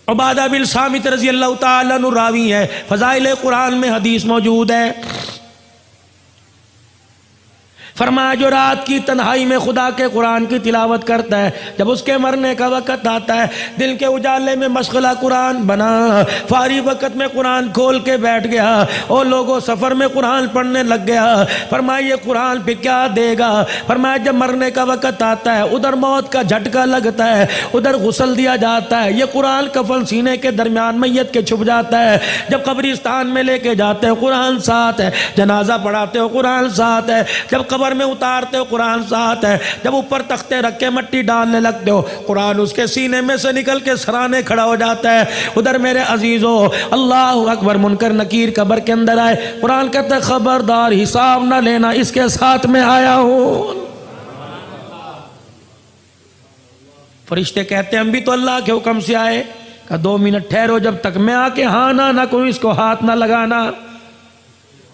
عبادہ بن صامت رضی اللہ تعالیٰ عنہ راوی ہے، فضائل قرآن میں حدیث موجود ہے، فرمایا جو رات کی تنہائی میں خدا کے قرآن کی تلاوت کرتا ہے، جب اس کے مرنے کا وقت آتا ہے، دل کے اجالے میں مشغلہ قرآن بنا، فارغ وقت میں قرآن کھول کے بیٹھ گیا، اور لوگوں سفر میں قرآن پڑھنے لگ گیا، فرمایا یہ قرآن پہ کیا دے گا؟ فرمایا جب مرنے کا وقت آتا ہے، ادھر موت کا جھٹکا لگتا ہے، ادھر غسل دیا جاتا ہے، یہ قرآن کفن سینے کے درمیان میت کے چھپ جاتا ہے، جب قبرستان میں لے کے جاتے ہو قرآن ساتھ ہے، جنازہ پڑھاتے ہو قرآن ساتھ ہے، جب قبر میں اتارتے ہو قرآن ساتھ ہے، جب اوپر تختے رکھ کے مٹی ڈالنے لگتے ہو قرآن اس کے سینے میں سے نکل کے سرانے کھڑا ہو جاتا ہے۔ ادھر میرے عزیزو اللہ اکبر، منکر نکیر قبر کے اندر آئے، قرآن کہتا ہے خبردار حساب نہ لینا، اس کے ساتھ میں آیا ہوں۔ فرشتے کہتے ہیں ہم بھی تو اللہ کے حکم سے آئے، کہ 2 منٹ ٹھہرو، جب تک میں آ کے ہاں نہ کوئی اس کو ہاتھ نہ لگانا۔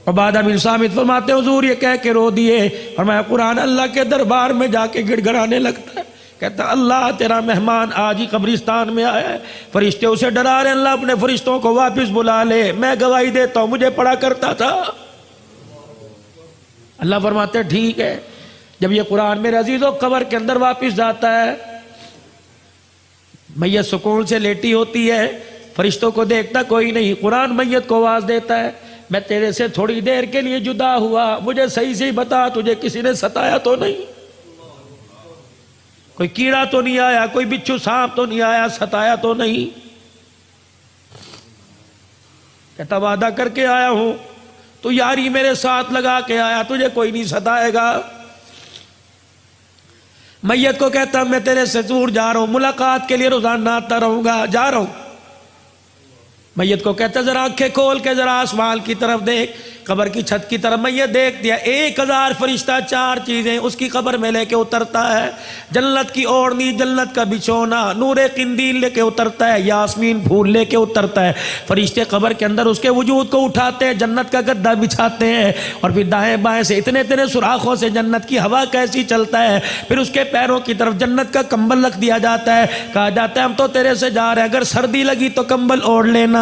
عبادہ بن صامت فرماتے حضور یہ کہہ کے رو دیے، فرمایا قرآن اللہ کے دربار میں جا کے گڑ گڑانے لگتا ہے، کہتا اللہ تیرا مہمان آج ہی قبرستان میں آیا ہے۔ فرشتے اسے ڈرا رہے، اللہ اپنے فرشتوں کو واپس بلا لے، میں گواہی دیتا ہوں مجھے پڑھا کرتا تھا۔ اللہ فرماتے ٹھیک ہے۔ جب یہ قرآن میرے عزیزوں قبر کے اندر واپس جاتا ہے، میت سکون سے لیٹی ہوتی ہے، فرشتوں کو دیکھتا کوئی نہیں، قرآن میت کو آواز دیتا ہے میں تیرے سے تھوڑی دیر کے لیے جدا ہوا، مجھے صحیح سے بتا تجھے کسی نے ستایا تو نہیں، کوئی کیڑا تو نہیں آیا، کوئی بچھو سانپ تو نہیں آیا، ستایا تو نہیں؟ کہتا وعدہ کر کے آیا ہوں، تو یاری میرے ساتھ لگا کے آیا، تجھے کوئی نہیں ستائے گا۔ میت کو کہتا میں تیرے سے دور جا رہا ہوں، ملاقات کے لیے روزانہ آتا رہوں گا، جا رہا ہوں۔ میت کو کہتا ذرا آنکھیں کھول کے ذرا آسمان کی طرف دیکھ، قبر کی چھت کی طرف میت دیکھ دیا، 1000 فرشتہ 4 چیزیں اس کی قبر میں لے کے اترتا ہے، جنت کی اوڑھنی، جنت کا بچھونا، نور قندیل لے کے اترتا ہے، یاسمین پھول لے کے اترتا ہے، فرشتے قبر کے اندر اس کے وجود کو اٹھاتے ہیں، جنت کا گدا بچھاتے ہیں، اور پھر دائیں بائیں سے اتنے سوراخوں سے جنت کی ہوا کیسی چلتا ہے، پھر اس کے پیروں کی طرف جنت کا کمبل رکھ دیا جاتا ہے، کہا جاتا ہے ہم تو تیرے سے جا رہے ہیں، اگر سردی لگی تو کمبل اوڑھ لینا۔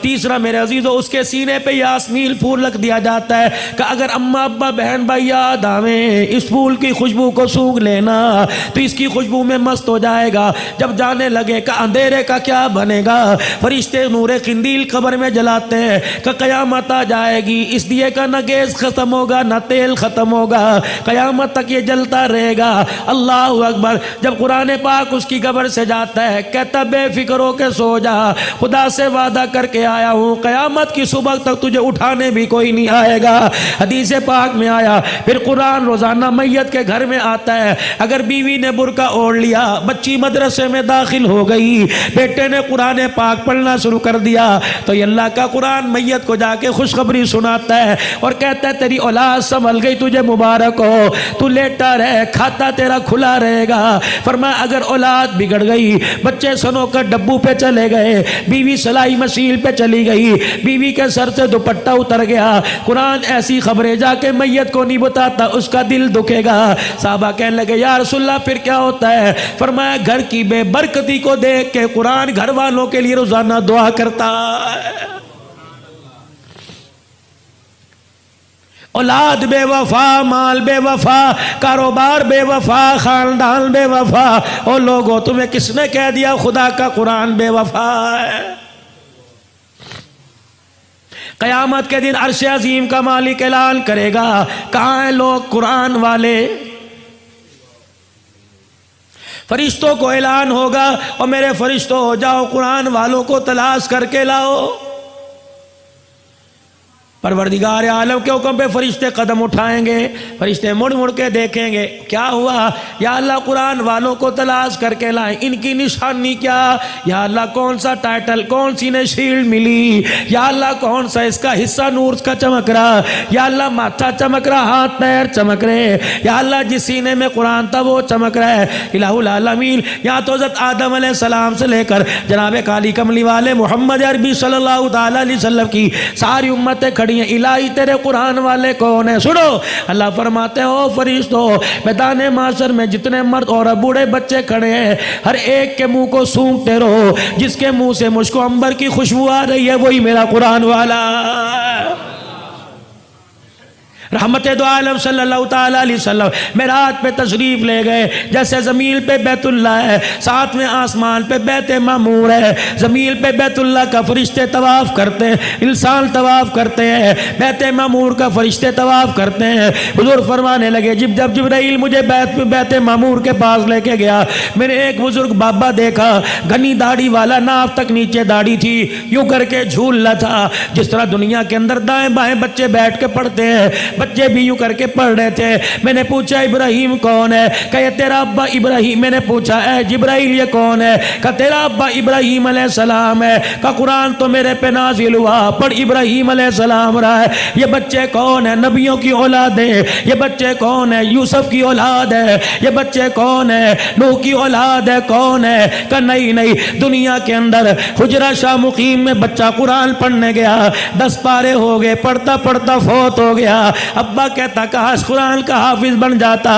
تیسرا میرے عزیزو اس کے سینے پہ یاسمین پھول رکھ دیا جاتا ہے کہ اگر اماں ابا بہن بھائی یاد آویں اس پھول کی خوشبو کو سونگھ لینا تو اس کی خوشبو میں مست ہو جائے گا، جب جانے لگے کہ اندھیرے کا کیا بنے گا، فرشتے نور قندیل قبر میں جلاتے ہیں کہ قیامت آ جائے گی، اس دیے کا نہ گیس ختم ہوگا نہ تیل ختم ہوگا، قیامت تک یہ جلتا رہے گا۔ اللہ اکبر۔ جب قرآن پاک اس کی قبر سے جاتا ہے کہتا بے فکر ہو کے سو جا، خدا سے وعدہ کر کے آیا ہوں قیامت کی صبح تک تجھے اٹھانے بھی کوئی نہیں آئے گا۔ حدیث پاک میں آیا پھر قرآن روزانہ میت کے گھر میں آتا ہے، اگر بیوی نے برقع اوڑھ لیا، بچی مدرسے میں داخل ہو گئی، بیٹے نے قرآن پاک پڑھنا شروع کر دیا تو یہ اللہ کا قرآن میت کو جا کے خوشخبری سناتا ہے اور کہتا ہے تیری اولاد سنبھل گئی، تجھے مبارک ہو، تو لیٹا رہے، کھاتا تیرا کھلا رہے گا۔ فرمایا اگر اولاد بگڑ گئی، بچے سنو کر ڈبو پہ چلے گئے، بیوی سلائی مشین پہ چلی گئی، بیوی کے سر سے دوپٹہ اتر گیا، قرآن ایسی خبریں جا کے میت کو نہیں بتاتا، اس کا دل دکھے گا۔ صحابہ کہنے لگے یا رسول اللہ پھر کیا ہوتا ہے؟ فرمایا گھر کی بے برکتی کو دیکھ کے قرآن گھر والوں کے لیے روزانہ دعا کرتا ہے۔ اولاد بے وفا، مال بے وفا، کاروبار بے وفا، خاندان بے وفا، اور لوگوں تمہیں کس نے کہہ دیا خدا کا قرآن بے وفا ہے؟ قیامت کے دن عرش عظیم کا مالک اعلان کرے گا کہاں ہیں لوگ قرآن والے؟ فرشتوں کو اعلان ہوگا اور میرے فرشتوں جاؤ قرآن والوں کو تلاش کر کے لاؤ۔ پروردگار عالم کے حکم پہ فرشتے قدم اٹھائیں گے، فرشتے مڑ مڑ کے دیکھیں گے کیا ہوا، یا اللہ قرآن والوں کو تلاش کر کے لائیں، ان کی نشانی کیا، یا اللہ کون سا ٹائٹل، کون سی نے شیلڈ ملی، یا اللہ کون سا اس کا حصہ نور کا چمک رہا، یا اللہ ماتھا چمک رہا، ہاتھ پیر چمک رہے، یا اللہ جس سینے میں قرآن تھا وہ چمک رہا ہے۔ الہ العالمین یہاں تو حضرت آدم علیہ السلام سے لے کر جناب کالی کملی والے محمد عربی صلی اللہ تعالی علیہ وسلم کی ساری امتیں کھڑی کھڑی ہیں الہی تیرے قرآن والے کون ہیں؟ سنو اللہ فرماتے ہیں او فرشتو میدان محشر میں جتنے مرد اور بوڑھے بچے کھڑے ہیں ہر ایک کے منہ کو سونگتے رہو، جس کے منہ سے مشک و عنبر کی خوشبو آ رہی ہے وہی میرا قرآن والا۔ رحمت دو عالم صلی اللہ تعالیٰ علیہ وسلم معراج پہ تشریف لے گئے، جیسے زمین پہ بیت اللہ ہے، ساتویں آسمان پہ بیت معمور ہے، زمین پہ بیت اللہ کا فرشتے طواف کرتے ہیں، انسان طواف کرتے ہیں، بیت معمور کا فرشتے طواف کرتے ہیں۔ حضور فرمانے لگے جب جبرائیل مجھے بیت معمور کے پاس لے کے گیا، میں نے ایک بزرگ بابا دیکھا، گھنی داڑھی والا، ناف تک نیچے داڑھی تھی، یوں کر کے جھول رہا تھا جس طرح دنیا کے اندر دائیں بائیں بچے بیٹھ کے پڑھتے ہیں، بچے بھی یوں کر کے پڑھ رہے تھے۔ میں نے پوچھا ابراہیم کون ہے؟ کہ یہ تیرا ابا ابراہیم۔ میں نے پوچھا اے جبرائیل یہ کون ہے؟ کہ تیرا ابا ابراہیم علیہ السلام ہے۔ کہ قرآن تو میرے پہ نازل ہوا پر ابراہیم علیہ السلام رہا ہے۔ یہ بچے کون ہیں؟ نبیوں کی اولاد ہیں۔ یہ بچے کون ہیں؟ یوسف کی اولاد ہے۔ یہ بچے کون ہیں؟ نوح کی اولاد ہے۔ کون ہے؟ کہ نہیں دنیا کے اندر حجرہ شاہ مقیم میں بچہ قرآن پڑھنے گیا، 10 پارے ہو گئے، پڑھتا پڑھتا فوت ہو گیا۔ ابا کہتا کاش قرآن کا حافظ بن جاتا،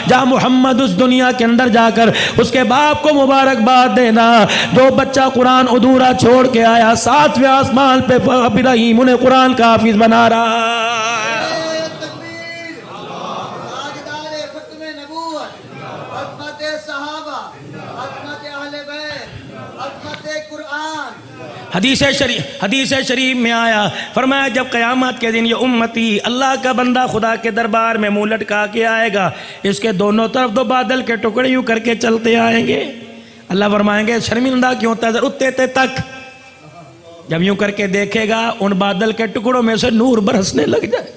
جا محمد اس دنیا کے اندر جا کر اس کے باپ کو مبارکباد دینا، جو بچہ قرآن ادھورا چھوڑ کے آیا 7ویں آسمان پہ ابراہیم انہیں قرآن کا حافظ بنا رہا۔ حدیث شریف میں آیا، فرمایا جب قیامت کے دن یہ امتی اللہ کا بندہ خدا کے دربار میں منہ لٹکا کے آئے گا، اس کے دونوں طرف 2 بادل کے ٹکڑے یوں کر کے چلتے آئیں گے۔ اللہ فرمائیں گے شرمندہ کیوں تھا اتے تک، جب یوں کر کے دیکھے گا ان بادل کے ٹکڑوں میں سے نور برسنے لگ جائے،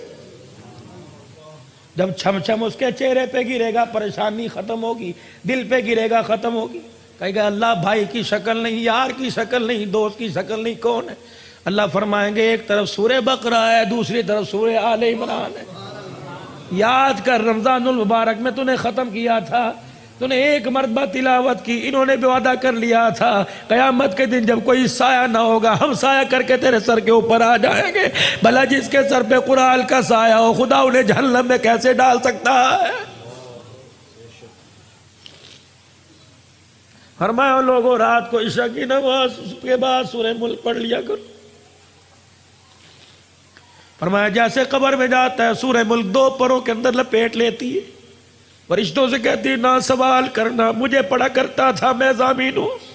جب چھم چھم اس کے چہرے پہ گرے گا پریشانی ختم ہوگی، دل پہ گرے گا ختم ہوگی، کہے گا اللہ بھائی کی شکل نہیں، یار کی شکل نہیں، دوست کی شکل نہیں، کون ہے؟ اللہ فرمائیں گے ایک طرف سورہ بقرہ ہے، دوسری طرف سورہ آل عمران ہے۔ یاد کر رمضان المبارک میں تو نے ختم کیا تھا، تو نے ایک مرتبہ تلاوت کی، انہوں نے بھی وعدہ کر لیا تھا قیامت کے دن جب کوئی سایہ نہ ہوگا ہم سایہ کر کے تیرے سر کے اوپر آ جائیں گے۔ بھلا جس کے سر پہ قرآن کا سایہ ہو خدا انہیں جہنم میں کیسے ڈال سکتا ہے؟ فرمایا لوگوں رات کو عشاء کی نماز کے بعد سورہ ملک پڑھ لیا کرو۔ فرمایا جیسے قبر میں جاتا ہے سورہ ملک 2 پروں کے اندر لپیٹ لیتی ہے، فرشتوں سے کہتی نہ سوال کرنا، مجھے پڑھا کرتا تھا، میں ضامین ہوں۔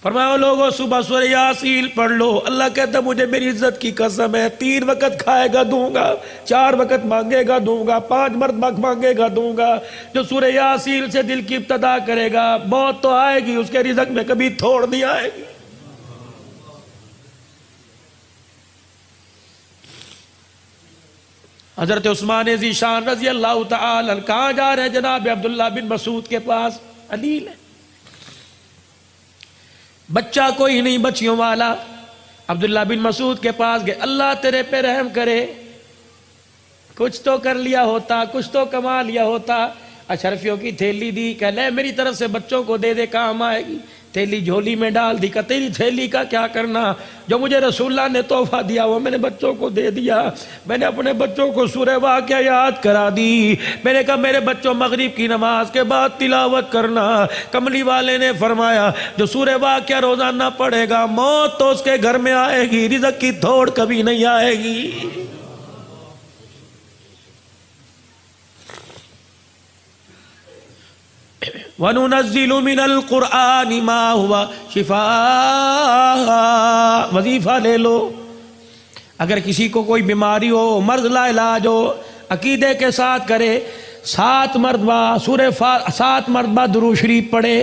فرمایا لوگوں صبح سورہ یاسین پڑھ لو، اللہ کہتا مجھے میری عزت کی قسم ہے 3 وقت کھائے گا دوں گا، 4 وقت مانگے گا دوں گا، 5 مرتبہ مانگے گا دوں گا۔ جو سورہ یاسین سے دل کی ابتدا کرے گا موت تو آئے گی، اس کے رزق میں کبھی تھوڑ نہیں آئے گی۔ حضرت عثمان ذی شان رضی اللہ تعالی عنہ کہاں جا رہے ہیں؟ جناب عبداللہ بن مسعود کے پاس، علیل ہے، بچہ کوئی نہیں بچیوں والا، عبداللہ بن مسعود کے پاس گئے، اللہ تیرے پہ رحم کرے، کچھ تو کر لیا ہوتا، کچھ تو کما لیا ہوتا۔ اشرفیوں کی تھیلی دی، کہ لے میری طرف سے بچوں کو دے دے کام آئے گی۔ تھیلی جھولی میں ڈال دی، کہ تیری تھیلی کا کیا کرنا، جو مجھے رسول اللہ نے تحفہ دیا وہ میں نے بچوں کو دے دیا۔ میں نے اپنے بچوں کو سورہ واقعہ یاد کرا دی، میں نے کہا میرے بچوں مغرب کی نماز کے بعد تلاوت کرنا۔ کملی والے نے فرمایا جو سورہ واقعہ روزانہ پڑھے گا موت تو اس کے گھر میں آئے گی، رزق کی تھوڑ کبھی نہیں آئے گی۔ وَنُنَزِّلُ مِنَ الْقُرْآنِ مَا هُوَ شِفَاء۔ وظیفہ لے لو، اگر کسی کو کوئی بیماری ہو، مرض لا علاج ہو، عقیدے کے ساتھ کرے، 7 مرتبہ درود شریف پڑھے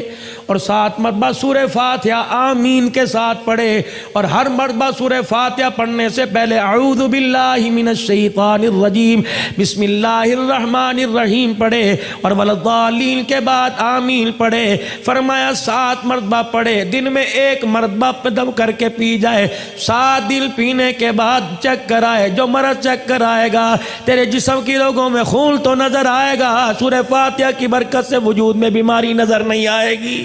اور 7 مرتبہ سورہ فاتحہ آمین کے ساتھ پڑھے، اور ہر مرتبہ سورہ فاتحہ پڑھنے سے پہلے اعوذ باللہ من الشیطان الرجیم بسم اللہ الرحمن الرحیم پڑھے، اور والضالین کے بعد آمین پڑھے۔ فرمایا 7 مرتبہ پڑھے، دن میں 1 مرتبہ دم کر کے پی جائے، 7 دن پینے کے بعد چیک کرائے، جو مرض چیک کرائے گا تیرے جسم کی رگوں میں خون تو نظر آئے گا، سورہ فاتحہ کی برکت سے وجود میں بیماری نظر نہیں آئے گی۔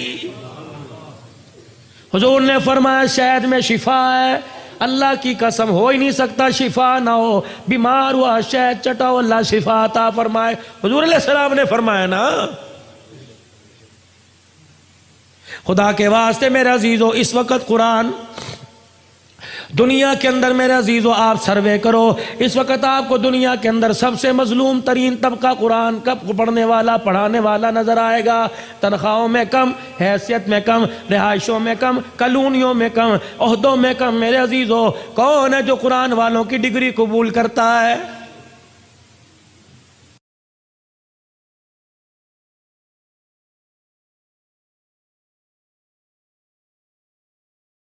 حضور نے فرمایا شہد میں شفا ہے، اللہ کی قسم ہو ہی نہیں سکتا شفا نہ ہو، بیمار ہوا شہد چٹاؤ اللہ شفا عطا فرمائے۔ حضور علیہ السلام نے فرمایا نا۔ خدا کے واسطے میرے عزیزو اس وقت قرآن دنیا کے اندر میرے عزیزو آپ سروے کرو، اس وقت آپ کو دنیا کے اندر سب سے مظلوم ترین طبقہ قرآن کا پڑھنے والا پڑھانے والا نظر آئے گا۔ تنخواہوں میں کم، حیثیت میں کم، رہائشوں میں کم، کالونیوں میں کم، عہدوں میں کم۔ میرے عزیزو کون ہے جو قرآن والوں کی ڈگری قبول کرتا ہے؟